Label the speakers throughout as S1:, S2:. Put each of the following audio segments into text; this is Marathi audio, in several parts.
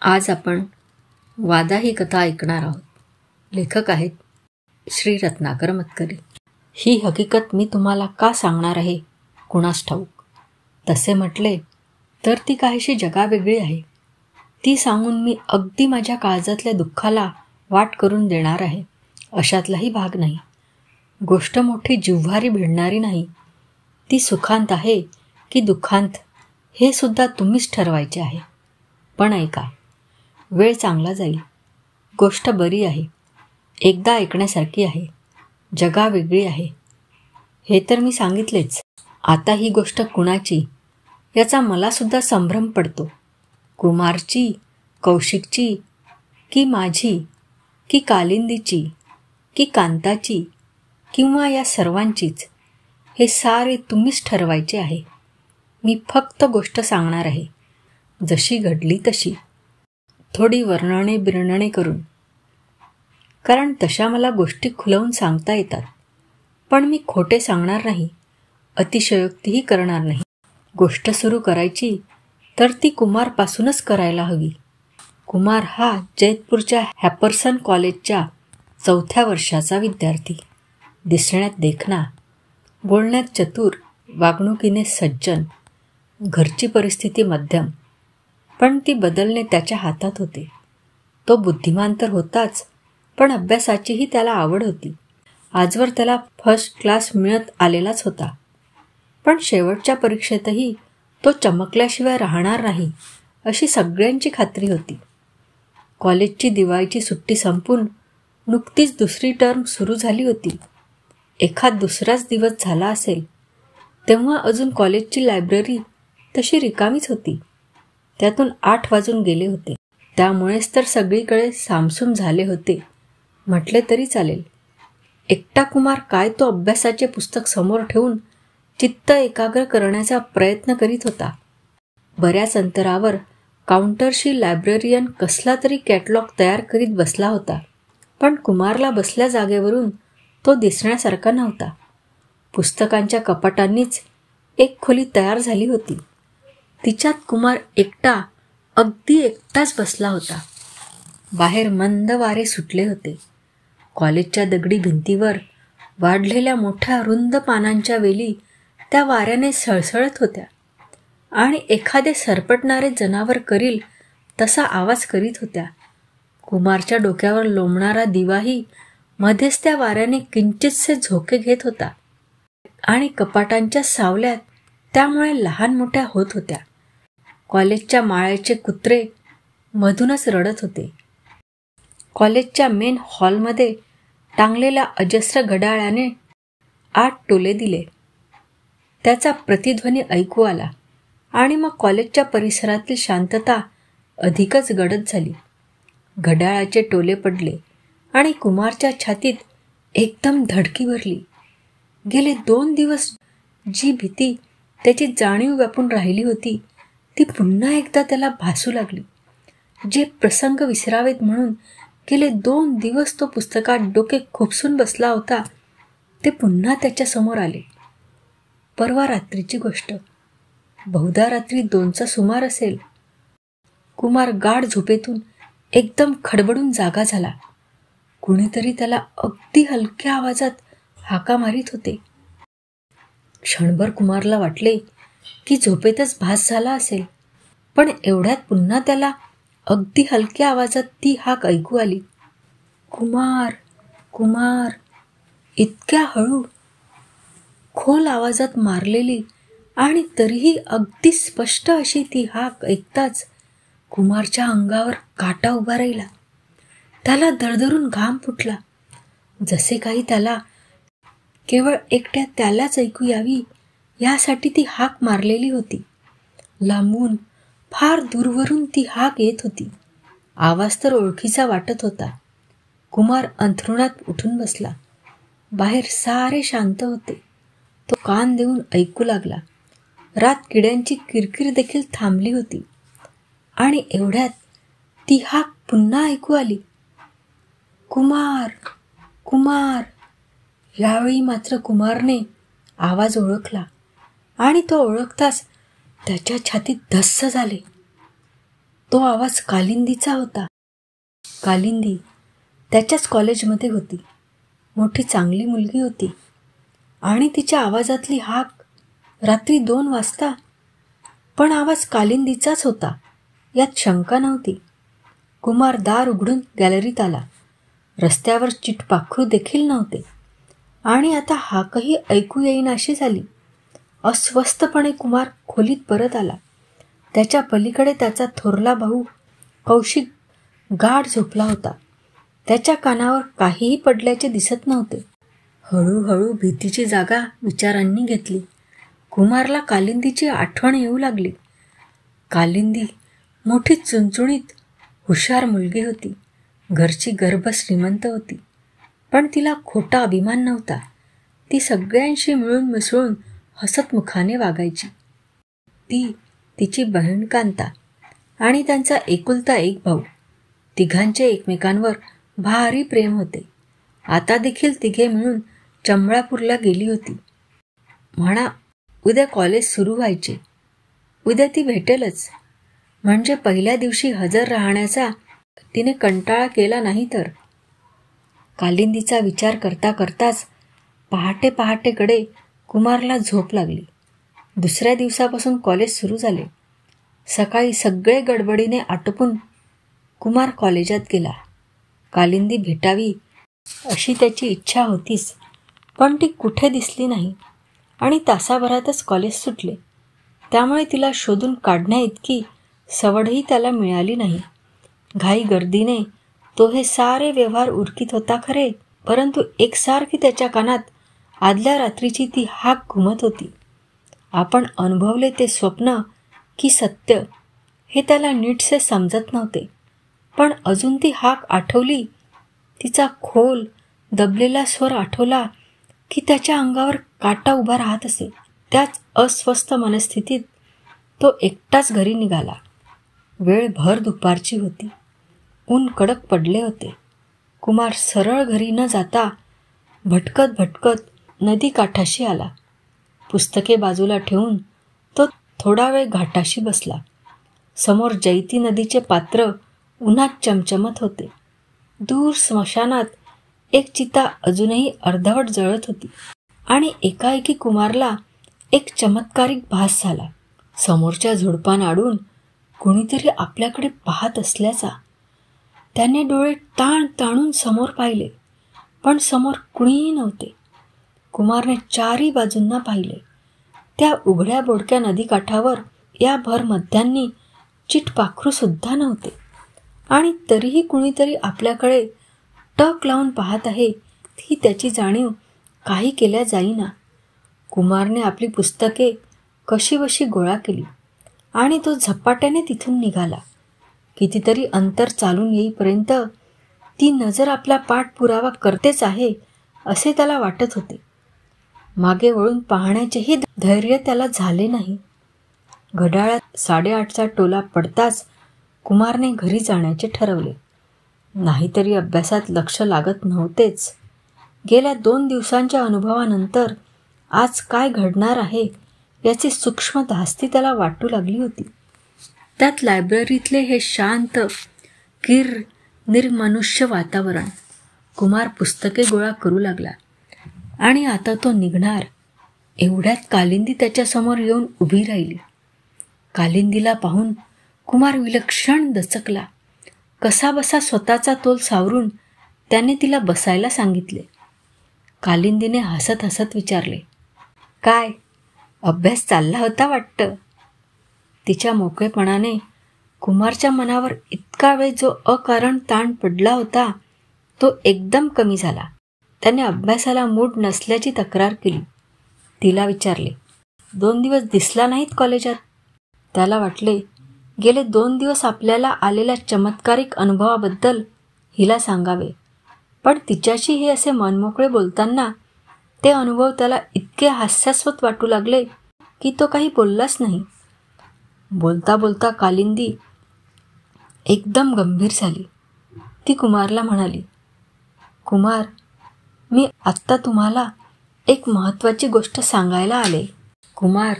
S1: आज आपण वादा ही कथा ऐकणार आहोत. लेखक आहेत श्री रत्नाकर मतकरी. ही हकीकत मी तुम्हाला का सांगणार आहे कुणास ठाऊक. तसे म्हटले तर ती काहीशी जगावेगळी आहे. ती सांगून मी अगदी माझ्या काळजातल्या दुःखाला वाट करून देणार आहे अशातलाही भाग नाही. गोष्ट मोठी जिव्हारी भिडणारी नाही. ती सुखांत आहे की दुःखांत हे सुद्धा तुम्हीच ठरवायचे आहे. पण ऐका, वेळ चांगला जाईल. गोष्ट बरी आहे, एकदा ऐकण्यासारखी आहे, जगावेगळी आहे. हे तर मी सांगितलेच. आता ही गोष्ट कुणाची याचा मलासुद्धा संभ्रम पडतो. कुमारची, कौशिकची, की माझी, की कालिंदीची, की कांताची, किंवा या सर्वांचीच, हे सारे तुम्हीच ठरवायचे आहे. मी फक्त गोष्ट सांगणार आहे, जशी घडली तशी, थोडी वर्णने बिर्णने करून. कारण तशा मला गोष्टी खुलवून सांगता येतात. पण मी खोटे सांगणार नाही, अतिशयोक्तीही करणार नाही. गोष्ट सुरू करायची तर ती कुमारपासूनच करायला हवी. कुमार हा जैतपूरच्या हॅपर्सन कॉलेजच्या 4थ्या वर्षाचा विद्यार्थी. दिसण्यात देखणा, बोलण्यात चतुर, वागणुकीने सज्जन. घरची परिस्थिती मध्यम, पण ती बदलणे त्याच्या हातात होते. तो बुद्धिमान तर होताच, पण अभ्यासाचीही त्याला आवड होती. आजवर त्याला फर्स्ट क्लास मिळत आलेलाच होता. पण शेवटच्या परीक्षेतही तो चमकल्याशिवाय राहणार नाही अशी सगळ्यांची खात्री होती. कॉलेजची दिवाळीची सुट्टी संपून नुकतीच दुसरी टर्म सुरू झाली होती. एखाद दुसराच दिवस झाला असेल. तेव्हा अजून कॉलेजची लायब्ररी तशी रिकामीच होती. त्यातून 8 वाजून गेले होते. त्यामुळेच तर सगळीकडे सामसूम झाले होते म्हटले तरी चालेल. एकटा कुमार काय तो अभ्यासाचे पुस्तक समोर ठेवून चित्त एकाग्र करण्याचा प्रयत्न करीत होता. बऱ्याच अंतरावर काउंटरशी लायब्ररियन कसला तरी कॅटलॉग तयार करीत बसला होता. पण कुमारला बसल्या जागेवरून तो दिसण्यासारखा नव्हता. पुस्तकांच्या कपाटांनीच एक खोली तयार झाली होती. तिच्यात कुमार एकटा, अगदी एकटाच बसला होता. बाहेर मंद वारे सुटले होते. कॉलेजच्या दगडी भिंतीवर वाढलेल्या मोठ्या रुंद पानांच्या वेली त्या वाऱ्याने सळसळत होत्या आणि एखादे सरपटणारे जनावर करील तसा आवाज करीत होत्या. कुमारच्या डोक्यावर लोंबणारा दिवाही मध्येच त्या वाऱ्याने किंचितसे झोके घेत होता आणि कपाटांच्या सावल्यात त्यामुळे लहान मोठ्या होत होत्या. कॉलेजच्या माळ्याचे कुत्रे मधूनच रडत होते. कॉलेजच्या मेन हॉलमध्ये टांगलेल्या अजस्र घड्याळाने 8 टोले दिले. त्याचा प्रतिध्वनी ऐकू आला आणि मग कॉलेजच्या परिसरातील शांतता अधिकच गडद झाली. घड्याळाचे टोले पडले आणि कुमारच्या छातीत एकदम धडकी भरली. गेले 2 दिवस जी भीती त्याची जाणीव व्यापून राहिली होती ती पुन्हा एकदा त्याला भासू लागली. जे प्रसंग विसरावेत म्हणून गेले 2 दिवस तो पुस्तकात डोके खुपसून बसला होता ते पुन्हा त्याच्या समोर आले. परवा रात्रीची गोष्ट. बहुधा रात्री 2चा सुमार असेल. कुमार गाढ झोपेतून एकदम खडबडून जागा झाला. कुणीतरी त्याला अगदी हलक्या आवाजात हाका मारित होते. क्षणभर कुमारला वाटले की झोपेतच भास झाला असेल. पण एवढ्यात पुन्हा त्याला अगदी हलक्या आवाजात ती हाक ऐकू आली. कुमार, कुमार. इतक्या हळू, खोल आवाजात मारलेली आणि तरीही अगदी स्पष्ट अशी ती हाक ऐकताच कुमारच्या अंगावर काटा उभा राहिला. त्याला दरदरून घाम फुटला. जसे काही त्याला केवळ एकट्या त्यालाच ऐकू यावी यासाठी ती हाक मारलेली होती. लांबून, फार दूरवरून ती हाक येत होती. आवाज तर ओळखीचा वाटत होता. कुमार अंथरुणात उठून बसला. बाहेर सारे शांत होते. तो कान देऊन ऐकू लागला. रात किड्यांची किरकिर देखील थांबली होती. आणि एवढ्यात ती हाक पुन्हा ऐकू आली. कुमार, कुमार. यावेळी मात्र कुमारने आवाज ओळखला आणि तो ओळखताच त्याच्या छातीत धस्स झाले. तो आवाज कालिंदीचा होता. कालिंदी त्याच्याच कॉलेजमध्ये होती. मोठी चांगली मुलगी होती आणि तिच्या आवाजातली हाक रात्री 2 वाजता. पण आवाज कालिंदीचाच होता, यात शंका नव्हती. कुमार दार उघडून गॅलरीत आला. रस्त्यावर चिटपाखरू देखील नव्हते आणि आता हाकही ऐकू येईनाशी झाली. अस्वस्थपणे कुमार खोलीत परत आला. त्याच्या पलीकडे त्याचा थोरला भाऊ कौशिक गाढ झोपला होता. त्याच्या कानावर काहीही पडल्याचे दिसत नव्हते. हळूहळू भीतीची जागा विचारांनी घेतली. कुमारला कालिंदीची आठवण येऊ लागली. कालिंदी मोठी चुणचुणीत हुशार मुलगी होती. घरची गर्भ श्रीमंत होती, पण तिला खोटा अभिमान नव्हता. ती सगळ्यांशी मिळून मिसळून हसतमुखाने वागायची. ती, तिची बहीण कांता आणि त्यांचा एकुलता एक भाऊ, तिघांचे एकमेकांवर भारी प्रेम होते. आता देखील तिघे मिळून चंबळापूरला गेली होती. म्हणा, उद्या कॉलेज सुरू व्हायचे. उद्या ती भेटेलच, म्हणजे पहिल्या दिवशी हजर राहण्याचा तिने कंटाळा केला नाही तर. कालिंदीचा विचार करता करताच पहाटे पहाटेकडे कुमारला झोप लागली. दुसऱ्या दिवसापासून कॉलेज सुरू झाले. सकाळी सगळे गडबडीने आटोपून कुमार कॉलेजात गेला. कालिंदी भेटावी अशी त्याची इच्छा होतीच, पण ती कुठे दिसली नाही आणि तासाभरातच कॉलेज सुटले. त्यामुळे तिला शोधून काढण्याइतकी सवडही त्याला मिळाली नाही. घाई गर्दीने तो हे सारे व्यवहार उरकीत होता खरे, परंतु एकसारखी त्याच्या कानात आदल्या रात्रीची ती हाक घुमत होती. आपण अनुभवले ते स्वप्न की सत्य हे त्याला नीटसे समजत नव्हते, पण अजून ती हाक आठवली, तिचा खोल दबलेला स्वर आठवला की त्याच्या अंगावर काटा उभा राहत असे. त्याच अस्वस्थ मनस्थितीत तो एकटाच घरी निघाला. वेळ भर दुपारची होती. ऊन कडक पडले होते. कुमार सरळ घरी न जाता भटकत भटकत नदी काठाशी आला. पुस्तके बाजूला ठेवून तो थोडा वेळ घाटाशी बसला. समोर जैती नदीचे पात्र उन्हात चमचमत होते. दूर स्मशानात एक चिता अजूनही अर्धवट जळत होती आणि एकाएकी कुमारला एक चमत्कारिक भास झाला. समोरच्या झुडपान आडून कोणीतरी आपल्याकडे पाहत असल्याचा. त्याने डोळे ताण ताणून समोर पाहिले, पण समोर कुणीही नव्हते. कुमारने चारी बाजूंना पाहिले. त्या उघड्या बोडक्या नदीकाठावर या भर मध्यान्नी चिटपाखरू सुद्धा नव्हते आणि तरीही कुणीतरी आपल्याकडे टक लावून पाहत आहे ही त्याची जाणीव काही केल्या जाईना. कुमारने आपली पुस्तके कशीबशी गोळा केली आणि तो झपाट्याने तिथून निघाला. कितीतरी अंतर चालून येईपर्यंत ती नजर आपला पाठपुरावा करतेच आहे असे त्याला वाटत होते. मागे वळून पाहण्याचेही धैर्य त्याला झाले नाही. घड्याळात 8:30चा टोला पडताच कुमारने घरी जाण्याचे ठरवले. नाहीतरी अभ्यासात लक्ष लागत नव्हतेच. गेल्या 2 दिवसांच्या अनुभवानंतर आज काय घडणार आहे याची सूक्ष्म धास्ती त्याला वाटू लागली होती. त्यात लायब्ररीतले हे शांत किर निर्मनुष्य वातावरण. कुमार पुस्तके गोळा करू लागला आणि आता तो निघणार एवढ्यात कालिंदी त्याच्यासमोर येऊन उभी राहिली. कालिंदीला पाहून कुमार विलक्षण दचकला. कसाबसा स्वतःचा तोल सावरून त्याने तिला बसायला सांगितले. कालिंदीने हसत हसत विचारले, काय अभ्यास चालला होता वाटतं? तिच्या मोकळेपणाने कुमारच्या मनावर इतका वेळ जो अकारण ताण पडला होता तो एकदम कमी झाला. त्याने अभ्यासाला मूड नसल्याची तक्रार केली. तिला विचारले, 2 दिवस दिसला नाहीत कॉलेजात? त्याला वाटले गेले 2 दिवस आपल्याला आलेल्या चमत्कारिक अनुभवाबद्दल हिला सांगावे, पण तिच्याशी हे असे मनमोकळे बोलताना ते अनुभव त्याला इतके हास्यास्पद वाटू लागले की तो काही बोललाच नाही. बोलता बोलता कालिंदी एकदम गंभीर झाली. ती कुमारला म्हणाली, कुमार, मी आत्ता तुम्हाला एक महत्त्वाची गोष्ट सांगायला आले. कुमार,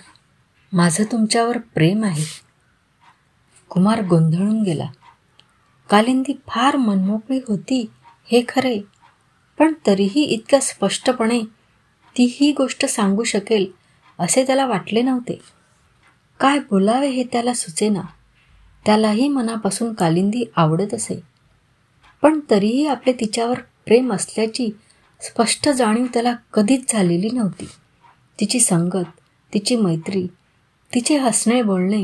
S1: माझं तुमच्यावर प्रेम आहे. कुमार गोंधळून गेला. कालिंदी फार मनमोकळी होती हे खरे, पण तरीही इतक्या स्पष्टपणे ती ही गोष्ट सांगू शकेल असे त्याला वाटले नव्हते. काय बोलावे हे त्याला सुचेना. त्यालाही मनापासून कालिंदी आवडत असे, पण तरीही आपले तिच्यावर प्रेम असल्याची स्पष्ट जाणीव त्याला कधीच झालेली नव्हती. तिची संगत, तिची मैत्री, तिचे हसणे बोलणे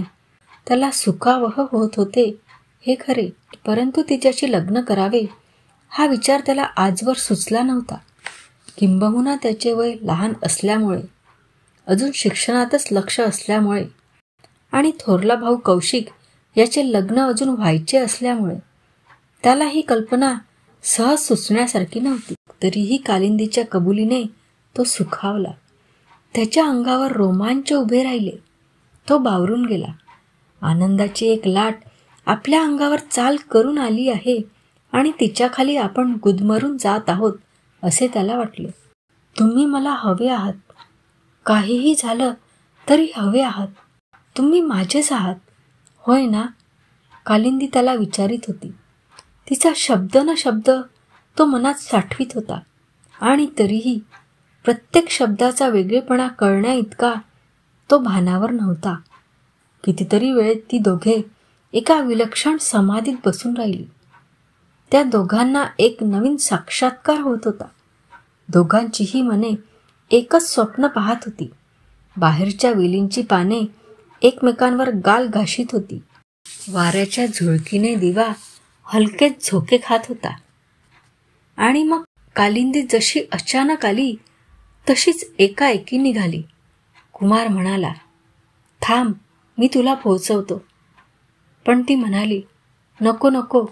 S1: त्याला सुखावह होत होते हे खरे, परंतु तिच्याशी लग्न करावे हा विचार त्याला आजवर सुचला नव्हता. किंबहुना त्याचे वय लहान असल्यामुळे, अजून शिक्षणातच लक्ष असल्यामुळे आणि थोरला भाऊ कौशिक याचे लग्न अजून व्हायचे असल्यामुळे त्याला ही कल्पना सहज सुचण्यासारखी नव्हती. तरीही कालिंदीच्या कबुलीने तो सुखावला. त्याच्या अंगावर रोमांच उभे राहिले. तो बावरून गेला. आनंदाची एक लाट आपल्या अंगावर चाल करून आली आहे आणि तिच्या खाली आपण गुदमरून जात आहोत असे त्याला वाटले. तुम्ही मला हवे आहात, काहीही झालं तरी हवे आहात, तुम्ही माझेच आहात, होय ना? कालिंदी त्याला विचारित होती. तिचा शब्द न शब्द तो मनात साठवीत होता आणि तरीही प्रत्येक शब्दाचा वेगळेपणा कळण्या इतका तो भानावर नव्हता. कितीतरी वेळेत ती दोघे एका विलक्षण समाधीत बसून राहिली. त्या दोघांना एक नवीन साक्षात्कार होत होता. दोघांचीही मने एकच स्वप्न पाहत होती. बाहेरच्या वेलींची पाने एकमेकांवर गाल घाशीत होती. वाऱ्याच्या झुळकीने दिवा हलके झोके खात होता. आणि मग कालिंदी जशी अचानक आली तशीच एकाएकी निघाली. कुमार म्हणाला, थांब, मी तुला पोहोचवतो. पण ती म्हणाली, नको नको,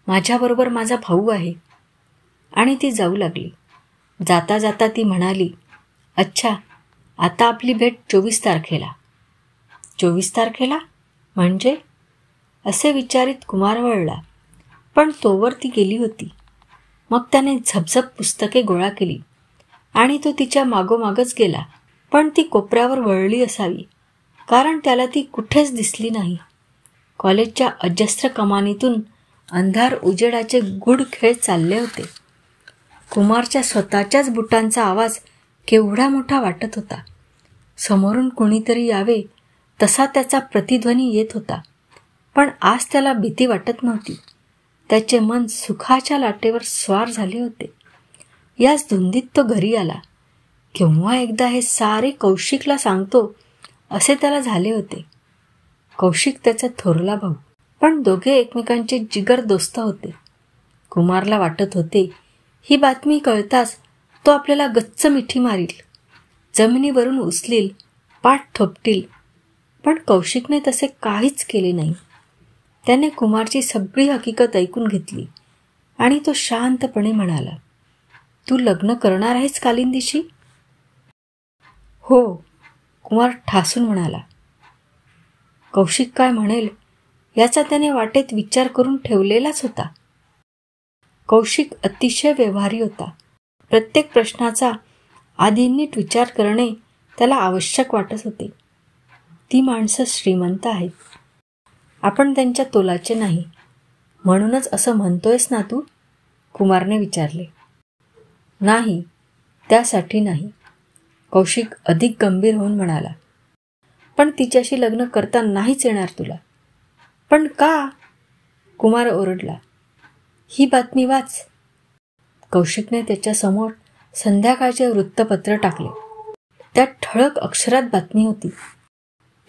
S1: माझ्याबरोबर माझा भाऊ आहे. आणि ती जाऊ लागली. जाता जाता ती म्हणाली, अच्छा, आता आपली भेट 24 तारखेला. 24 तारखेला म्हणजे? असे विचारित कुमार वळला, पण तोवर ती गेली होती. मग त्याने झपझप पुस्तके गोळा केली आणि तो तिच्या मागोमागच गेला. पण ती कोपऱ्यावर वळली असावी, कारण त्याला ती कुठेच दिसली नाही. कॉलेजच्या अजस्त्र कमानीतून अंधार उजेडाचे गूढ खेळ चालले होते. कुमारच्या स्वतःच्याच बुटांचा आवाज केवढा मोठा वाटत होता. समोरून कोणीतरी यावे तसा त्याचा प्रतिध्वनी येत होता. पण आज त्याला भीती वाटत नव्हती. त्याचे मन सुखाच्या लाटेवर स्वार झाले होते. याच धुंदीत तो घरी आला. केव्हा एकदा हे सारे कौशिकला सांगतो असे त्याला झाले होते. कौशिक त्याचा थोरला भाऊ, पण दोघे एकमेकांचे जिगर दोस्त होते. कुमारला वाटत होते ही बातमी कळताच तो आपल्याला गच्च मिठी मारील, जमिनीवरून उचलील, पाठ थोपटील. पण कौशिकने तसे काहीच केले नाही. त्याने कुमारची सगळी हकीकत ऐकून घेतली आणि तो शांतपणे म्हणाला, तू लग्न करणार आहेस कालिंदीशी? हो, कुमार ठासून म्हणाला. कौशिक काय म्हणेल याचा त्याने वाटेत विचार करून ठेवलेलाच होता. कौशिक अतिशय व्यवहारी होता. प्रत्येक प्रश्नाचा आधी नीट विचार करणे त्याला आवश्यक वाटत होते. ती माणसं श्रीमंत आहेत, आपण त्यांच्या तोलाचे नाही, म्हणूनच असं म्हणतोयस ना तू? कुमारने विचारले. नाही, त्यासाठी नाही, कौशिक अधिक गंभीर होऊन म्हणाला. पण तिच्याशी लग्न करता नाहीच येणार तुला. पण का? कुमार ओरडला. ही बातमी वाच. कौशिकने त्याच्यासमोर संध्याकाळचे वृत्तपत्र टाकले. त्यात ठळक अक्षरात बातमी होती.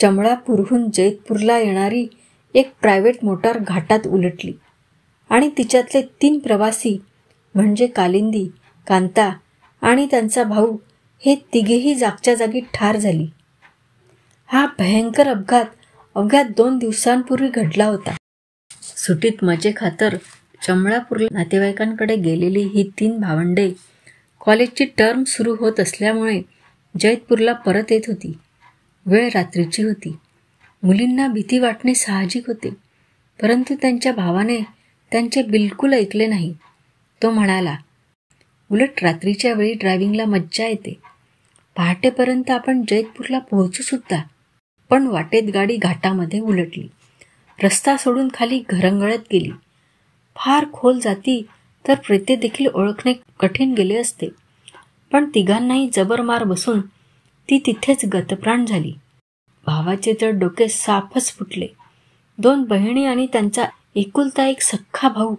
S1: चमळापूरहून जैतपूरला येणारी एक प्रायव्हेट मोटार घाटात उलटली आणि तिच्यातले 3 प्रवासी म्हणजे कालिंदी, कांता आणि त्यांचा भाऊ हे तिघेही जागच्या जागी ठार झाली. हा भयंकर अपघात अवघ्या 2 दिवसांपूर्वी घडला होता. सुटीत मजे खातर चमळापूरला नातेवाईकांकडे गेलेली ही 3 भावंडे कॉलेजची टर्म सुरू होत असल्यामुळे जैतपूरला परत येत होती. वेळ रात्रीची होती. मुलींना भीती वाटणे साहजिक होते, परंतु त्यांच्या भावाने त्यांचे बिलकुल ऐकले नाही. तो म्हणाला, उलट रात्रीच्या वेळी ड्रायव्हिंगला मज्जा येते. पहाटेपर्यंत आपण जैतपूरला पोहोचू सुद्धा. पण वाटेत गाडी घाटामध्ये उलटली. रस्ता सोडून खाली घरंगळत गेली. फार खोल जाती तर प्रेते देखील ओळखणे कठीण गेले असते, पण तिघांनाही जबर मार बसून ती तिथेच गतप्राण झाली. भावाचे तर डोके साफच फुटले. 2 बहिणी आणि त्यांचा एकुलता एक सख्खा भाऊ,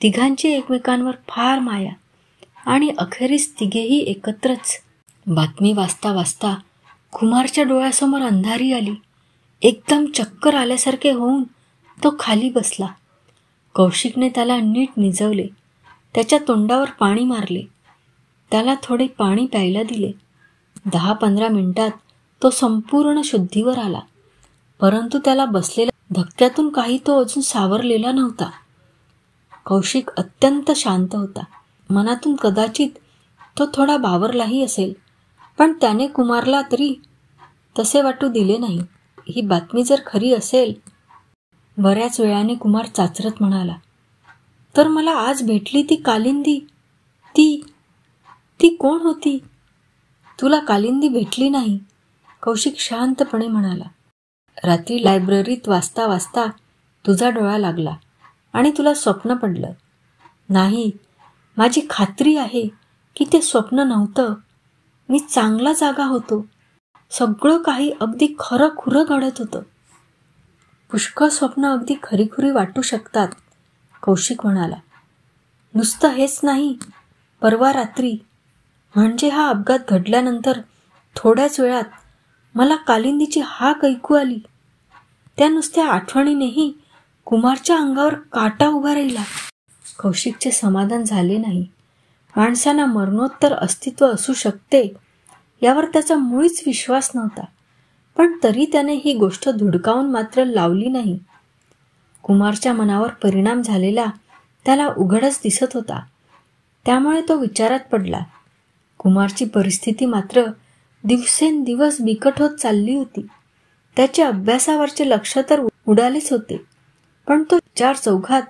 S1: तिघांची एकमेकांवर फार माया, आणि अखेरीस तिघेही एकत्रच. बातमी वाचता वाचता कुमारच्या डोळ्यासमोर अंधारी आली. एकदम चक्कर आल्यासारखे होऊन तो खाली बसला. कौशिकने त्याला नीट निजवले, त्याच्या तोंडावर पाणी मारले, त्याला थोडे पाणी प्यायला दिले. 10-15 मिनिटात तो संपूर्ण शुद्धीवर आला, परंतु त्याला बसलेल्या धक्क्यातून काही तो अजून सावरलेला नव्हता. कौशिक अत्यंत शांत होता. मनातून कदाचित तो थोडा बावरलाही असेल, पण त्याने कुमारला तरी तसे वाटू दिले नाही. ही बातमी जर खरी असेल. बऱ्याच वेळाने कुमार चाचरत म्हणाला, तर मला आज भेटली ती कालिंदी, ती कोण होती? तुला कालिंदी भेटली नाही, कौशिक शांतपणे म्हणाला. रात्री लायब्ररीत वाचता वाचता तुझा डोळा लागला आणि तुला स्वप्न पडलं. नाही, माझी खात्री आहे की ते स्वप्न नव्हतं. मी चांगला जागा होतो. सगळं काही अगदी खरं खुरं घडत होतं. पुष्कळ स्वप्न अगदी खरीखुरी वाटू शकतात, कौशिक म्हणाला. नुसतं हेच नाही, परवा रात्री म्हणजे हा अपघात घडल्यानंतर थोड्याच वेळात मला कालिंदीची हाक ऐकू आली. त्या नुसत्या आठवणीनेही कुमारच्या अंगावर काटा उभा राहिला. कौशिकचे समाधान झाले नाही. माणसांना मरणोत्तर अस्तित्व असू शकते यावर त्याचा मुळीच विश्वास नव्हता, पण तरी त्याने ही गोष्ट धुडकावून मात्र लावली नाही. कुमारच्या मनावर परिणाम झालेला त्याला उघडच दिसत होता. त्यामुळे तो विचारात पडला. कुमारची परिस्थिती मात्र दिवसेंदिवस बिकट होत चालली होती. त्याचे अभ्यासावरचे लक्ष तर उडालेच होते, पण तो 4 चौघात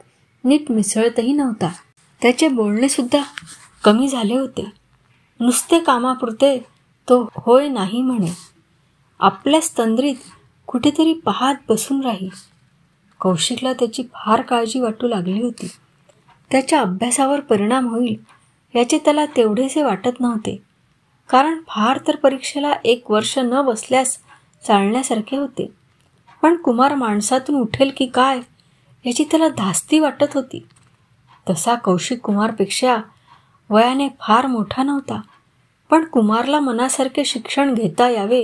S1: नीट मिसळतही नव्हता. त्याचे बोलणे सुद्धा कमी झाले होते. नुसते कामापुरते तो होय नाही म्हणे. आपल्याच तंद्रीत कुठेतरी पाहत बसून राही. कौशिकला त्याची फार काळजी वाटू लागली होती. त्याच्या अभ्यासावर परिणाम होईल याचे त्याला तेवढेसे वाटत नव्हते, कारण फार तर परीक्षेला 1 वर्ष न बसल्यास चालण्यासारखे होते. पण कुमार माणसातून उठेल की काय याची त्याला धास्ती वाटत होती. तसा कौशिक कुमारपेक्षा वयाने फार मोठा नव्हता, पण कुमारला मनासारखे शिक्षण घेता यावे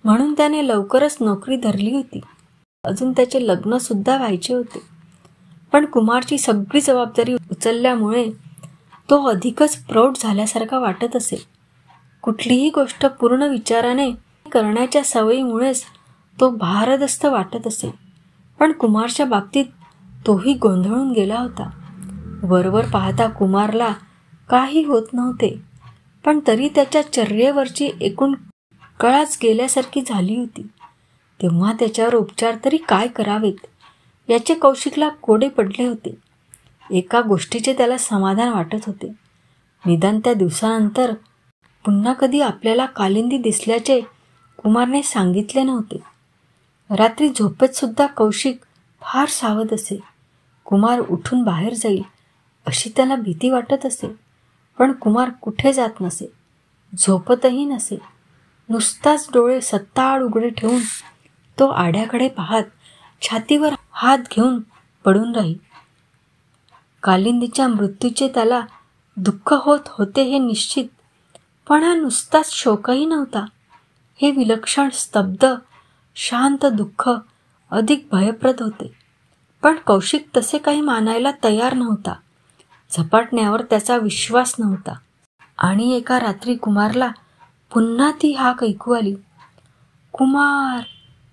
S1: म्हणून त्याने लवकरच नोकरी धरली होती. अजून त्याचे लग्नसुद्धा व्हायचे होते, पण कुमारची सगळी जबाबदारी उचलल्यामुळे तो अधिकच प्रौढ झाल्यासारखा वाटत असे. कुठलीही गोष्ट पूर्ण विचाराने करण्याच्या सवयीमुळेच तो भारदस्त वाटत असे, पण कुमारच्या बाबतीत तोही गोंधळून गेला होता. वरवर पाहता कुमारला काही होत नव्हते, पण तरी त्याच्या चर्येवरची एकूण कळाच गेल्यासारखी झाली होती. तेव्हा त्याच्यावर उपचार तरी काय करावेत याचे कौशिकला कोडे पडले होते. एका गोष्टीचे त्याला समाधान वाटत होते. निदान त्या दिवसानंतर पुन्हा कधी आपल्याला कालिंदी दिसल्याचे कुमारने सांगितले नव्हते. रात्री झोपेत सुद्धा कौशिक फार सावध असे. कुमार उठून बाहेर जाईल अशी त्याला भीती वाटत असे, पण कुमार कुठे जात नसे, झोपतही नसे. नुसताच डोळे सत्ताड उघडे ठेवून तो आड्याकडे पाहत छातीवर हात घेऊन पडून राही. कालिंदीच्या मृत्यूचे त्याला दुःख होत होते हे निश्चित, पण हा नुसताच शोकही नव्हता. हे विलक्षण स्तब्ध शांत दुःख अधिक भयप्रद होते. पण कौशिक तसे काही मानायला तयार नव्हता. झपाटण्यावर त्याचा विश्वास नव्हता. आणि एका रात्री कुमारला पुन्हा ती हाक ऐकू आली, कुमार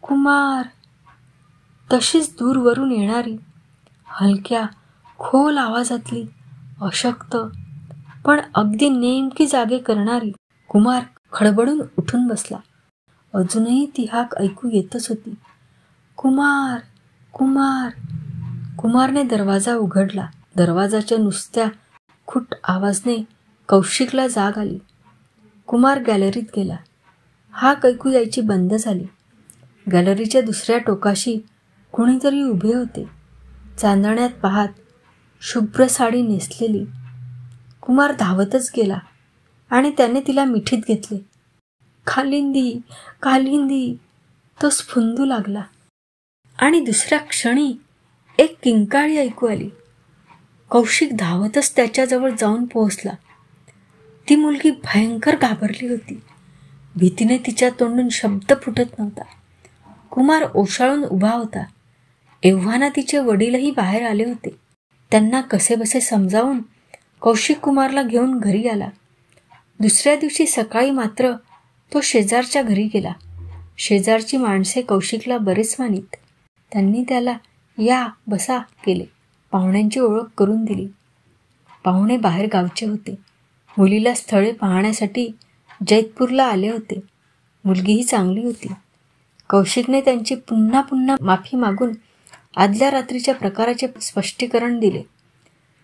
S1: कुमार. तशीच दूरवरून येणारी, हलक्या खोल आवाजातली, अशक्त पण अगदी नेमकी जागे करणारी. कुमार खडबडून उठून बसला. अजूनही ती हाक ऐकू येतच होती, कुमार कुमार. कुमारने दरवाजा उघडला. दरवाजाच्या नुसत्या खुट आवाजने कौशिकला जाग आली. कुमार गॅलरीत गेला. हाक ऐकू यायची बंद झाली. गॅलरीच्या दुसऱ्या टोकाशी कोणीतरी उभे होते, चांदण्यात पाहत, शुभ्र साडी नेसलेली. कुमार धावतच गेला आणि त्याने तिला मिठीत घेतले. कालिंदी, कालिंदी, तो स्फुंदू लागला. आणि दुसऱ्या क्षणी एक किंकाळी ऐकू आली. कौशिक धावतच त्याच्याजवळ जाऊन पोहोचला. ती मुलगी भयंकर घाबरली होती. भीतीने तिच्या तोंडून शब्द फुटत नव्हता. कुमार ओशाळून उभा होता. एव्हाना तिचे वडीलही बाहेर आले होते. त्यांना कसेबसे समजावून कौशिक कुमारला घेऊन घरी आला. दुसऱ्या दिवशी सकाळी मात्र तो शेजारच्या घरी गेला. शेजारची माणसे कौशिकला बरेच मानीत. त्यांनी त्याला या बसा केले. पाहुण्यांची ओळख करून दिली. पाहुणे बाहेर गावचे होते. मुलीला स्थळे पाहण्यासाठी जैतपूरला आले होते. मुलगीही चांगली होती. कौशिकने त्यांची पुन्हा पुन्हा माफी मागून आदल्या रात्रीच्या प्रकाराचे स्पष्टीकरण दिले.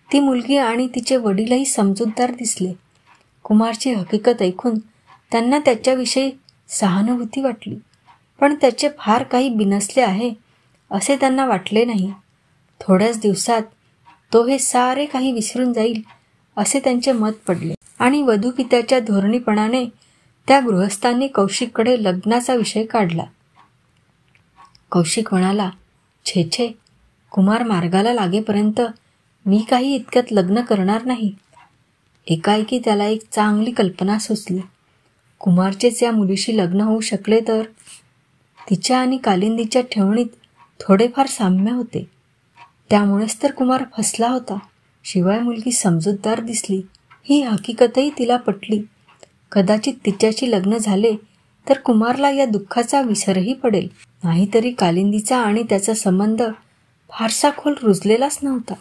S1: ती मुलगी आणि तिचे वडीलही समजूतदार दिसले. कुमारची हकीकत ऐकून त्यांना त्याच्याविषयी सहानुभूती वाटली, पण त्याचे फार काही बिनसले आहे असे त्यांना वाटले नाही. थोड्याच दिवसात तो हे सारे काही विसरून जाईल असे त्यांचे मत पडले आणि वधूपित्याच्या धोरणीपणाने त्या गृहस्थांनी कौशिककडे लग्नाचा विषय काढला. कौशिक म्हणाला, छे छे, कुमार मार्गाला लागेपर्यंत मी काही इतक्यात लग्न करणार नाही. एकाएकी त्याला एक चांगली कल्पना सुचली. कुमारचेच या मुलीशी लग्न होऊ शकले तर? तिच्या आणि कालिंदीच्या ठेवणीत थोडेफार साम्य होते. त्यामुळेच तर कुमार फसला होता. शिवाय मुलगी समजूतदार दिसली. ही हकीकतही तिला पटली. कदाचित तिच्याशी लग्न झाले तर कुमारला या दुःखाचा विसरही पडेल. नाहीतरी कालिंदीचा आणि त्याचा संबंध फारसा खोल रुजलेलाच नव्हता.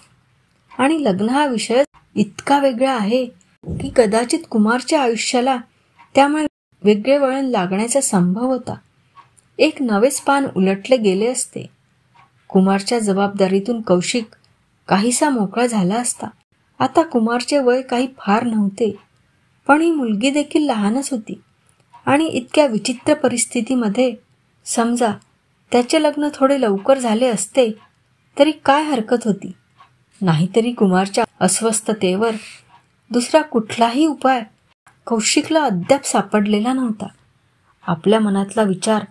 S1: आणि लग्न हा विषय इतका वेगळा आहे की कदाचित कुमारच्या आयुष्याला त्यामुळे वेगळे वळण लागण्याचा संभव होता. एक नवेच पान उलटले गेले असते. कुमारच्या जबाबदारीतून कौशिक काहीसा मोकळा झाला असता. आता कुमारचे वय काही फार नव्हते, पण ही मुलगी देखील लहानच होती. आणि इतक्या विचित्र परिस्थितीमध्ये समजा त्याचे लग्न थोडे लवकर झाले असते तरी काय हरकत होती. नाहीतरी कुमारच्या अस्वस्थतेवर दुसरा कुठलाही उपाय कौशिकला अद्याप सापडलेला नव्हता. आपल्या मनातला विचार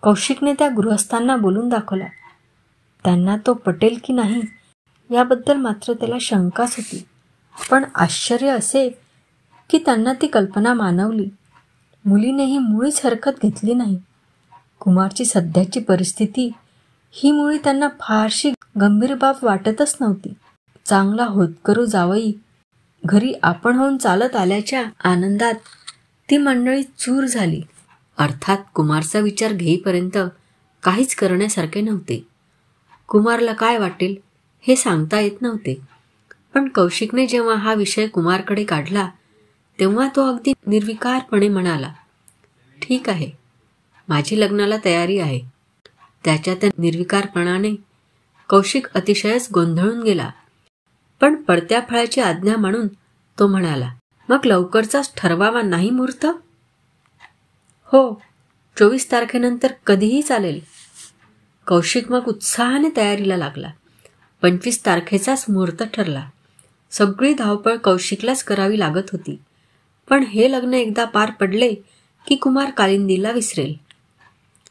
S1: कौशिकने त्या गृहस्थांना बोलून दाखवला. त्यांना तो पटेल की नाही याबद्दल मात्र त्याला शंकाच होती. पण आश्चर्य असे की त्यांना ती कल्पना मानवली. मुलीनेही मुळीच हरकत घेतली नाही. कुमारची सध्याची परिस्थिती ही मुळी त्यांना फारशी गंभीर बाब वाटतच नव्हती. चांगला होतकरू जावई घरी आपण होऊन चालत आल्याच्या आनंदात ती मंडळी चूर झाली. अर्थात कुमारचा विचार घेईपर्यंत काहीच करण्यासारखे नव्हते. कुमारला काय वाटेल हे सांगता येत नव्हते. पण कौशिकने जेव्हा हा विषय कुमारकडे काढला तेव्हा तो अगदी निर्विकारपणे म्हणाला, ठीक आहे, माझी लग्नाला तयारी आहे. त्याच्या त्या निर्विकारपणाने कौशिक अतिशयच गोंधळून गेला. पण पडत्या फळाची आज्ञा म्हणून तो म्हणाला, मग लवकरचाच ठरवावा नाही मुहूर्त? हो, 24 तारखेनंतर कधीही चालेल. कौशिक मग उत्साहाने तयारीला लागला. 25 तारखेचाच मुहूर्त ठरला. सगळी धावपळ कौशिकलाच करावी लागत होती. पण हे लग्न एकदा पार पडले की कुमार कालिंदीला विसरेल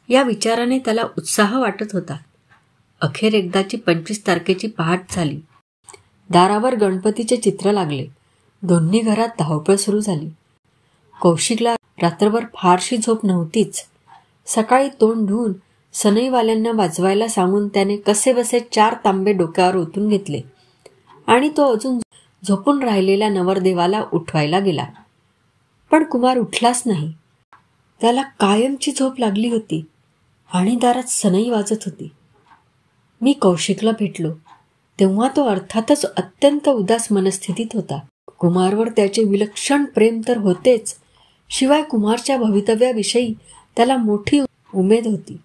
S1: या विचाराने त्याला उत्साह वाटत होता. अखेर एकदाची 25 तारखेची पहाट झाली. दारावर गणपतीचे चित्र लागले. दोन्ही घरात धावपळ सुरू झाली. कौशिकला रात्रभर फारशी झोप नव्हतीच. सकाळी तोंड धुवून सनईवाल्यांना वाजवायला सांगून त्याने कसेबसे 4 तांबे डोक्यावर ओतून घेतले आणि तो अजून झोपून राहिलेल्या नवरदेवाला उठवायला गेला. पण कुमार उठलाच नाही. त्याला कायमची झोप लागली होती आणि दारात सनई वाजत होती. मी कौशिकला भेटलो तेव्हा तो अर्थातच अत्यंत उदास मनस्थितीत होता. कुमारवर त्याचे विलक्षण प्रेम तर होतेच, शिवाय कुमारच्या भवितव्याविषयी त्याला मोठी उमेद होती.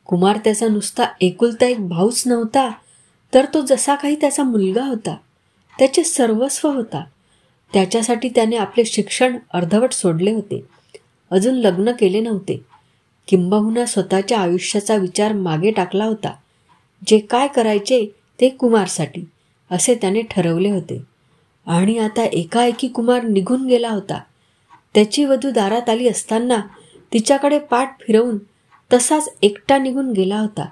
S1: कुमार त्याचा नुसता एकुलता एक भाऊच नव्हता, तर तो जसा काही त्याचा मुलगा होता, त्याचे सर्वस्व होता. त्याच्यासाठी त्याने आपले शिक्षण अर्धवट सोडले होते. अजून लग्न केले नव्हते. किंबहुना स्वतःच्या आयुष्याचा विचार मागे टाकला होता. जे काय करायचे ते कुमारसाठी असे त्याने ठरवले होते. आणि आता एकाएकी कुमार निघून गेला होता. त्याची वधू दारात आली असताना तिच्याकडे पाठ फिरवून तसाच एकटा निघून गेला होता.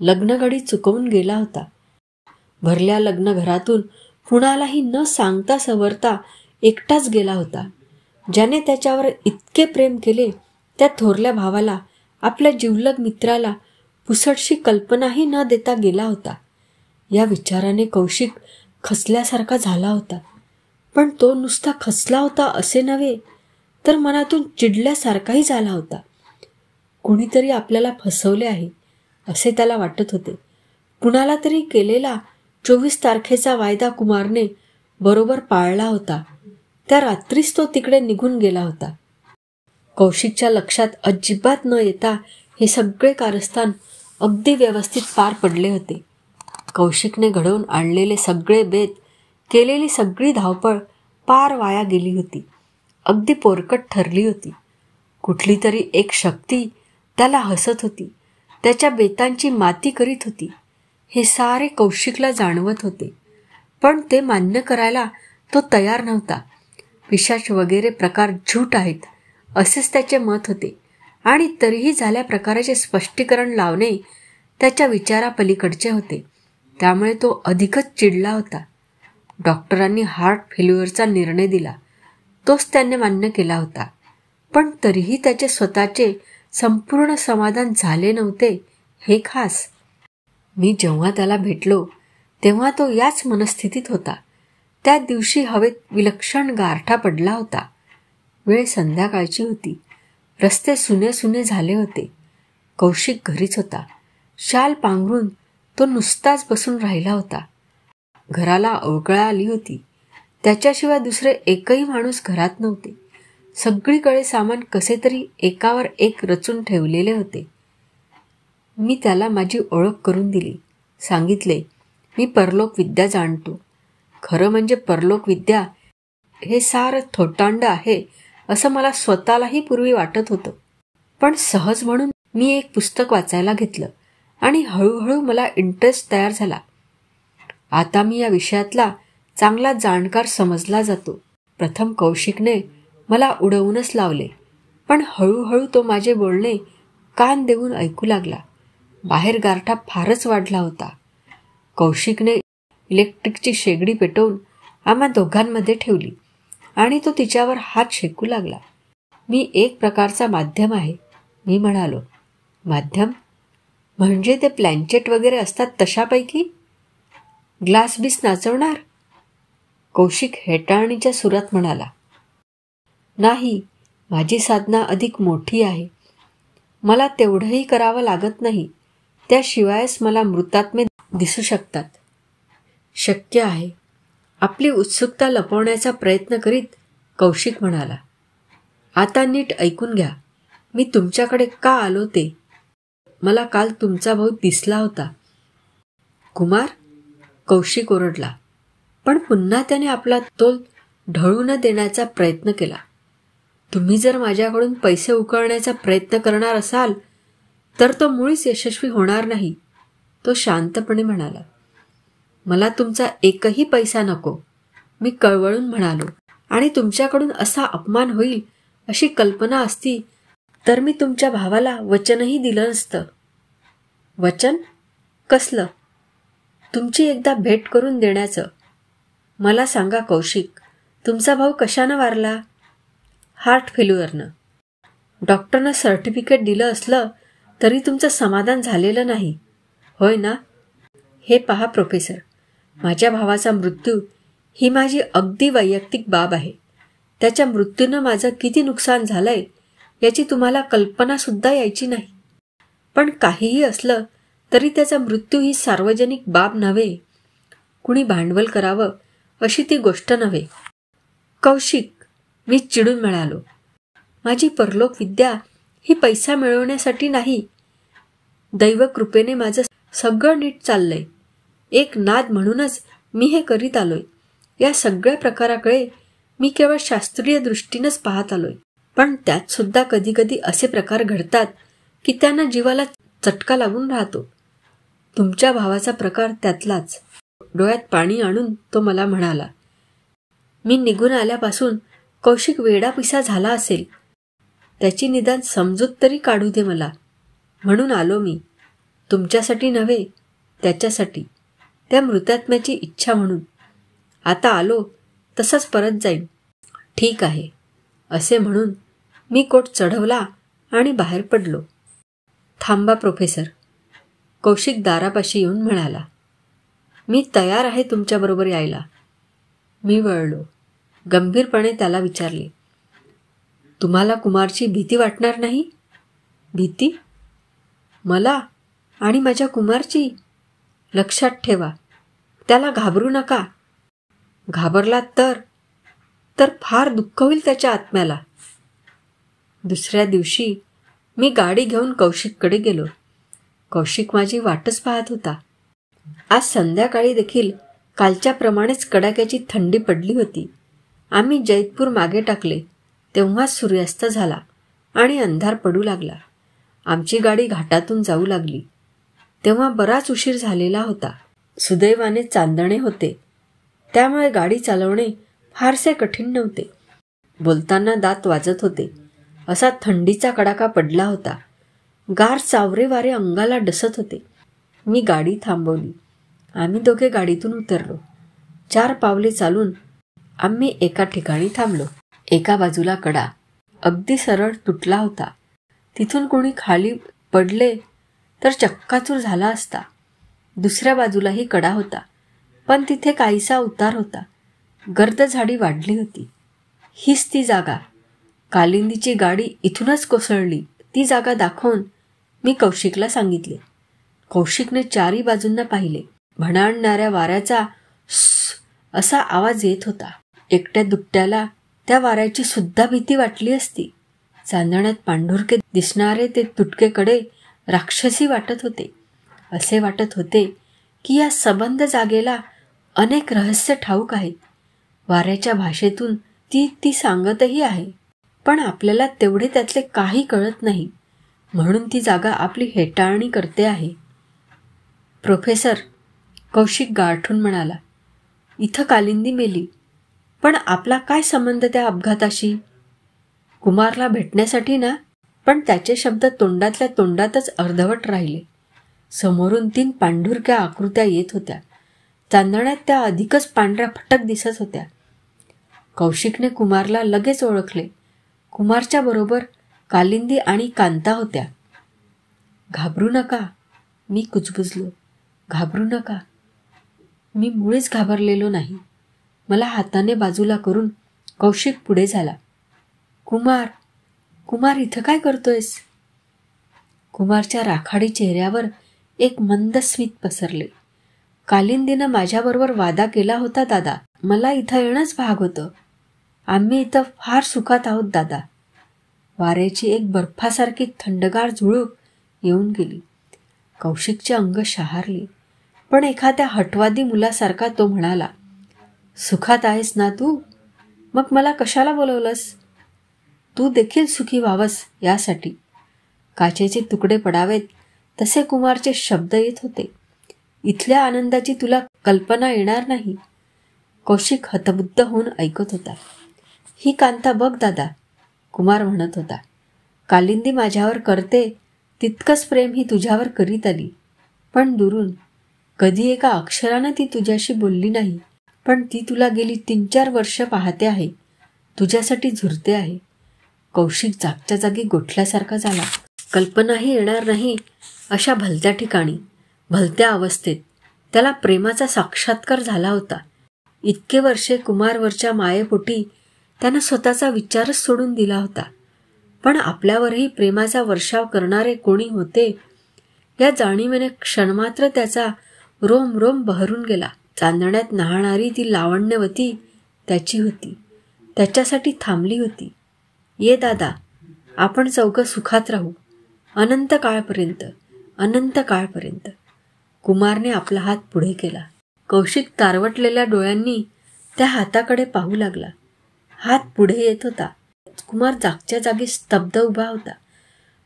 S1: लग्नघडी चुकवून गेला होता. भरल्या लग्न घरातून कुणालाही न सांगता सवरता एकटाच गेला होता. ज्याने त्याच्यावर इतके प्रेम केले त्या थोरल्या भावाला, आपल्या जिवलग मित्राला पुसटशी कल्पनाही न देता गेला होता. या विचाराने कौशिक खचल्यासारखा झाला होता. पण तो नुसता खचला होता असे नव्हे, तर मनातून चिडल्यासारखाही झाला होता. कुणीतरी आपल्याला फसवले आहे असे त्याला वाटत होते. कुणाला तरी केलेला 24 तारखेचा वायदा कुमारने बरोबर पाळला होता. त्या रात्रीच तो तिकडे निघून गेला होता. कौशिकच्या लक्षात अजिबात न येता हे सगळे कारस्थान अगदी व्यवस्थित पार पडले होते. कौशिकने घडवून आणलेले सगळे बेत, केलेली सगळी धावपळ पार वाया गेली होती. अगदी पोरकट ठरली होती. कुठली तरी एक शक्ती त्याला हसत होती, त्याच्या बेतांची माती करीत होती. हे सारे कौशिकला जाणवत होते, पण ते मान्य करायला तो तयार नव्हता. पिशाच वगैरे प्रकार झूट आहेत असेच त्याचे मत होते. आणि तरीही झाल्या प्रकाराचे स्पष्टीकरण लावणे त्याच्या विचारापलीकडचे होते. त्यामुळे तो अधिकच चिडला होता. डॉक्टरांनी हार्ट फेल्युअरचा निर्णय दिला, तोच त्याने मान्य केला होता. पण तरीही त्याचे स्वतःचे संपूर्ण समाधान झाले नव्हते हे खास. मी जेव्हा त्याला भेटलो तेव्हा तो याच मनस्थितीत होता. त्या दिवशी हवेत विलक्षण गारठा पडला होता. वेळ संध्याकाळची होती. रस्ते सुने सुने झाले होते. कौशिक घरीच होता. शाल पांघरून तो नुसताच बसून राहिला होता. घराला अवकळा आली होती. त्याच्याशिवाय दुसरे एकही माणूस घरात नव्हते. सगळीकडे सामान कसे तरी एकावर एक रचून ठेवलेले होते. मी त्याला माझी ओळख करून दिली. सांगितले, मी परलोक विद्या जाणतो. खरं म्हणजे परलोक विद्या हे सारं थोटांड आहे असं मला स्वतःलाही पूर्वी वाटत होतं. पण सहज म्हणून मी एक पुस्तक वाचायला घेतलं आणि हळूहळू मला इंटरेस्ट तयार झाला. आता मी या विषयातला चांगला जाणकार समजला जातो. प्रथम कौशिकने मला उडवूनच लावले, पण हळूहळू तो माझे बोलणे कान देऊन ऐकू लागला. बाहेर गारठा फारच वाढला होता. कौशिकने इलेक्ट्रिकची शेगडी पेटवून आम्हा दोघांमध्ये ठेवली आणि तो तिच्यावर हात शेकू लागला. मी एक प्रकारचा माध्यम आहे, मी म्हणालो. माध्यम म्हणजे ते प्लॅन्चेट वगैरे असतात तशापैकी? ग्लास बीस नाचवणार? कौशिक हेटाळणीच्या सुरात म्हणाला. नाही, माझी साधना अधिक मोठी आहे. मला तेवढंही करावं लागत नाही. त्याशिवायच मला मृतात्मे दिसू शकतात. शक्य आहे. आपली उत्सुकता लपवण्याचा प्रयत्न करीत कौशिक म्हणाला. आता नीट ऐकून घ्या. मी तुमच्याकडे का आलो ते. मला काल तुमचा भाऊ दिसला होता. कुमार? कौशिक ओरडला. पण पुन्हा त्याने आपला तोल ढळू न देण्याचा प्रयत्न केला. तुम्ही जर माझ्याकडून पैसे उकळण्याचा प्रयत्न करणार असाल तर तो मुळीच यशस्वी होणार नाही, तो शांतपणे म्हणाला. मला तुमचा एकही पैसा नको, मी कळवळून म्हणालो. आणि तुमच्याकडून असा अपमान होईल अशी कल्पना असती तर मी तुमच्या भावाला वचनही दिलं नसतं. वचन? कसलं? तुमची एकदा भेट करून देण्याचं. मला सांगा कौशिक, तुमचा भाऊ कशानं वारला? हार्ट फेल्युअरनं. डॉक्टरनं सर्टिफिकेट दिलं असलं तरी तुमचं समाधान झालेलं नाही, होय ना? हे पहा प्रोफेसर, माझ्या भावाचा मृत्यू ही माझी अगदी वैयक्तिक बाब आहे. त्याच्या मृत्यूनं माझं किती नुकसान झालंय याची तुम्हाला कल्पनासुद्धा यायची नाही. पण काहीही असलं तरी त्याचा मृत्यू ही सार्वजनिक बाब नव्हे. कुणी भांडवल करावं अशी ती गोष्ट नव्हे. कौशिक, मी चिडून म्हणालो, माझी परलोक विद्या ही पैसा मिळवण्यासाठी नाही. दैवकृपेने माझं सगळं नीट चाललंय. एक नाद म्हणूनच मी हे करीत आलोय. या सगळ्या प्रकाराकडे मी केवळ शास्त्रीय दृष्टीनंच पाहत आलोय. पण त्यात सुद्धा कधी कधी असे प्रकार घडतात की त्यांना जीवाला चटका लागून राहतो. तुमच्या भावाचा प्रकार त्यातलाच. डोळ्यात पाणी आणून तो मला म्हणाला, मी निघून आल्यापासून कौशिक वेडापिसा झाला असेल. त्याची निदान समजूत तरी काढू दे मला. म्हणून आलो मी. तुमच्यासाठी नव्हे, त्याच्यासाठी, त्या मृतात्म्याची इच्छा म्हणून. आता आलो तसंच परत जाईन. ठीक आहे, असे म्हणून मी कोट चढवला आणि बाहेर पडलो. थांबा प्रोफेसर, कौशिक दारापाशी येऊन म्हणाला. मी तयार आहे तुमच्याबरोबर यायला. मी वळलो. गंभीरपणे त्याला विचारले, तुम्हाला कुमारची भीती वाटणार नाही? भीती? मला आणि माझ्या कुमारची? लक्षात ठेवा, त्याला घाबरू नका. घाबरलात तर फार दुःख होईल त्याच्या आत्म्याला. दुसऱ्या दिवशी मी गाडी घेऊन कौशिककडे गेलो. कौशिक माझी वाटच पाहत होता. आज संध्याकाळी देखील कालच्याप्रमाणेच कडाक्याची थंडी पडली होती. आम्ही जैतपूर मागे टाकले तेव्हाच सूर्यास्त झाला आणि अंधार पडू लागला. आमची गाडी घाटातून जाऊ लागली तेव्हा बराच उशीर झालेला होता. सुदैवाने चांदणे होते, त्यामुळे गाडी चालवणे फारसे कठीण नव्हते. बोलताना दात वाजत होते. असा थंडीचा कडाका पडला होता. गार चावरे वारे अंगाला डसत होते. मी गाडी थांबवली. आम्ही दोघे गाडीतून उतरलो. 4 पावले चालून आम्ही एका ठिकाणी थांबलो. एका बाजूला कडा अगदी सरळ तुटला होता. तिथून कोणी खाली पडले तर चक्काचूर झाला असता. दुसऱ्या बाजूलाही कडा होता, पण तिथे काहीसा उतार होता. गर्द झाडी वाढली होती. हीच ती जागा. कालिंदीची गाडी इथूनच कोसळली. ती जागा दाखवून मी कौशिकला सांगितले. कौशिकने 4ही बाजूंना पाहिले. भणाणणाऱ्या वाऱ्याचा स असा आवाज येत होता. एकट्या दुट्ट्याला त्या वाऱ्याची सुद्धा भीती वाटली असती. चांदण्यात पांढुरके दिसणारे ते तुटके कडे राक्षसी वाटत होते. असे वाटत होते की या सबंध जागेला अनेक रहस्य ठाऊक आहेत. वाऱ्याच्या भाषेतून ती सांगतही आहे, पण आपल्याला तेवढे त्यातले काही कळत नाही. म्हणून ती जागा आपली हेटाळणी करते आहे. प्रोफेसर, कौशिक गारठून म्हणाला, इथं कालिंदी मेली, पण आपला काय संबंध त्या अपघाताशी? कुमारला भेटण्यासाठी ना? पण त्याचे शब्द तोंडातल्या तोंडातच अर्धवट राहिले. समोरून 3 पांढुरक्या आकृत्या येत होत्या. चांदण्यात त्या अधिकच पांढऱ्या फटक दिसत होत्या. कौशिकने कुमारला लगेच ओळखले. कुमारच्या बरोबर कालिंदी आणि कांता होत्या. घाबरू नका, मी कुजबुजलो. घाबरू नका. मी मुळीच घाबरलेलो नाही. मला हाताने बाजूला करून कौशिक पुढे झाला. कुमार इथं काय करतोयस? कुमारच्या राखाडी चेहऱ्यावर एक मंद स्मित पसरले. कालिंदीनं माझ्याबरोबर वादा केला होता दादा. मला इथं येणंच भाग होतं. आम्ही इथं फार सुखात आहोत दादा. वाऱ्याची एक बर्फासारखी थंडगार झुळूक येऊन गेली. कौशिकचे अंग शहारले, पण एखाद्या हटवादी मुलासारखा तो म्हणाला, सुखात आहेस ना तू? मग मला कशाला बोलवलंस? तू देखील सुखी व्हावंस यासाठी. काचेचे तुकडे पडावेत तसे कुमारचे शब्द येत होते. इथल्या आनंदाची तुला कल्पना येणार नाही. कौशिक हतबुद्ध होऊन ऐकत होता. ही कांता बघ दादा, कुमार म्हणत होता. कालिंदी माझ्यावर करते तितकंच प्रेम ही तुझ्यावर करीत आली, पण दुरून. कधी एका अक्षरानं ती तुझ्याशी बोलली नाही, पण ती तुला गेली 3-4 वर्ष पाहते आहे, तुझ्यासाठी झुरते आहे. कौशिक जागच्या जागी गोठल्यासारखा झाला. कल्पनाही येणार नाही अशा भलत्या ठिकाणी, भलत्या अवस्थेत त्याला प्रेमाचा साक्षात्कार झाला होता. इतके वर्षे कुमारवरच्या मायेपोटी त्यानं स्वतःचा विचारच सोडून दिला होता. पण आपल्यावरही प्रेमाचा वर्षाव करणारे कोणी होते या जाणीवेने क्षणमात्र त्याचा रोम रोम बहरून गेला. चांदण्यात न्हाणारी ती लावण्यवती त्याची होती, त्याच्यासाठी थांबली होती. ये दादा, आपण चौघं सुखात राहू, अनंत काळपर्यंत, अनंत काळपर्यंत. कुमारने आपला हात पुढे केला. कौशिक तारवटलेल्या डोळ्यांनी त्या हाताकडे पाहू लागला. हात पुढे येत होता. कुमार जागच्या जागी स्तब्ध उभा होता.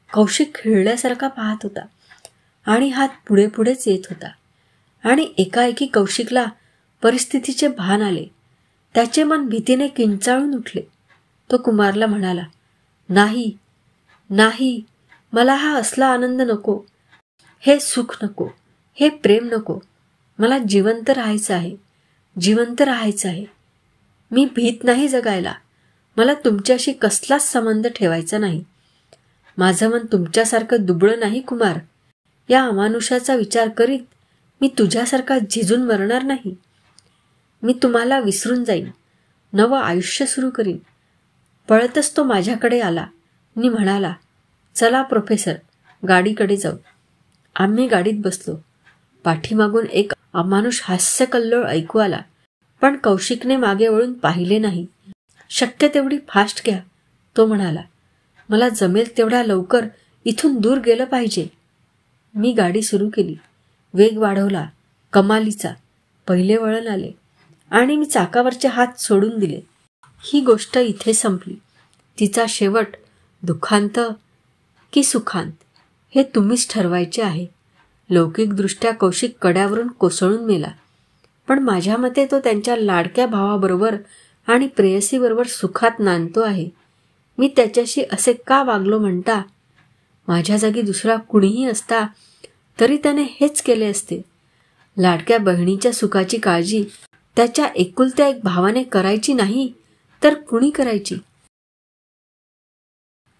S1: कौशिक खिळल्यासारखा पाहत होता आणि हात पुढे पुढेच येत होता. आणि एकाएकी कौशिकला परिस्थितीचे भान आले. त्याचे मन भीतीने किंचाळून उठले. तो कुमारला म्हणाला, नाही नाही, मला हा असला आनंद नको, हे सुख नको, हे प्रेम नको. मला जिवंत राहायचं आहे, जिवंत राहायचं आहे. मी भीत नाही जगायला. मला तुमच्याशी कसलाच संबंध ठेवायचा नाही. माझं मन तुमच्यासारखं दुबळं नाही कुमार. या अमानुषाचा विचार करीत मी तुझ्यासारखा झिजून मरणार नाही. मी तुम्हाला विसरून जाईन, नवं आयुष्य सुरू करीन. पळतच तो माझ्याकडे आला आणि म्हणाला, चला प्रोफेसर, गाडीकडे जाऊ. आम्ही गाडीत बसलो. पाठीमागून एक अमानुष हास्यकल्लोळ ऐकू आला, पण कौशिकने मागे वळून पाहिले नाही. शक्य तेवढी फास्ट घ्या, तो म्हणाला. मला जमेल तेवढ्या लवकर इथून दूर गेलं पाहिजे. मी गाडी सुरू केली. वेग वाढवला, कमालीचा. पहिले वळण आले आणि मी चाकावरचे हात सोडून दिले. ही गोष्ट इथे संपली. तिचा शेवट दुःखांत की सुखांत हे तुम्हीच ठरवायचे आहे. लौकिकदृष्ट्या कौशिक कड्यावरून कोसळून मेला, पण माझ्या मते तो त्यांच्या लाडक्या भावाबरोबर आणि प्रेयसीबरोबर सुखात नांदतो आहे. मी त्याच्याशी असे का वागलो म्हणता? माझ्या जागी दुसरा कुणीही असता तरी त्याने हेच केले असते. लाडक्या बहिणीच्या सुखाची काळजी त्याच्या एकुलत्या एक भावाने करायची नाही तर कुणी करायची?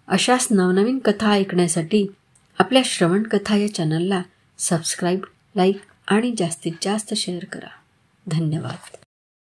S1: अशाच नवनवीन कथा ऐकण्यासाठी आपल्या श्रवण कथा या चॅनलला सबस्क्राईब, लाईक आणि जास्तीत जास्त शेअर करा. धन्यवाद.